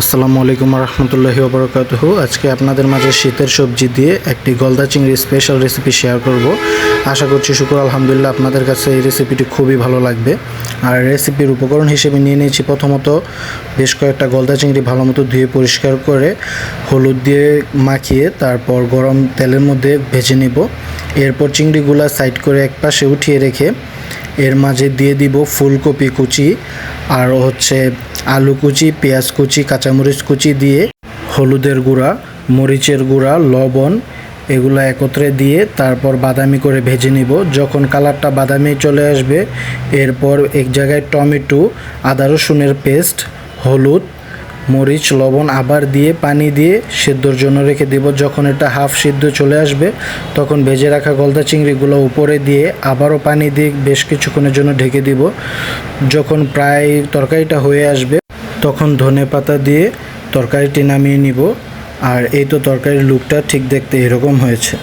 আসসালামু আলাইকুম রহমতুল্লাহি ওবরাকাতুহু। আজকে আপনাদের মাঝে শীতের সবজি দিয়ে একটি গলদা চিংড়ি স্পেশাল রেসিপি শেয়ার করব। আশা করছি শুকর আলহামদুলিল্লাহ আপনাদের কাছে এই রেসিপিটি খুবই ভালো লাগবে। আর রেসিপির উপকরণ হিসেবে নিয়ে নিয়েছি প্রথমত বেশ কয়েকটা গলদা চিংড়ি ভালো মতো ধুয়ে পরিষ্কার করে হলুদ দিয়ে মাখিয়ে তারপর গরম তেলের মধ্যে ভেজে নেব। এরপর চিংড়িগুলা সাইড করে এক পাশে উঠিয়ে রেখে এর মাঝে দিয়ে দিব ফুলকপি কুচি আর আলু কুচি, পেঁয়াজ কুচি, কাঁচামরিচ কুচি দিয়ে হলুদের গুঁড়া, মরিচের গুঁড়া, লবণ এগুলো একত্রে দিয়ে তারপর বাদামি করে ভেজে নিব। যখন কালারটা বাদামি চলে আসবে এরপর এক জায়গায় টমেটো, আদা রসুনের পেস্ট, হলুদ, মরিচ, লবণ আবার দিয়ে পানি দিয়ে সিদ্ধর জন্য রেখে দেব। যখন এটা হাফ সিদ্ধ চলে আসবে তখন ভেজে রাখা গলদা চিংড়িগুলো উপরে দিয়ে আবারও পানি দিয়ে বেশ কিছুক্ষণের জন্য ঢেকে দিব। যখন প্রায় তরকারিটা হয়ে আসবে তখন ধনেপাতা দিয়ে তরকারিটি নামিয়ে নিব। আর এই তো তরকারির লুকটা ঠিক দেখতে এরকম হয়েছে।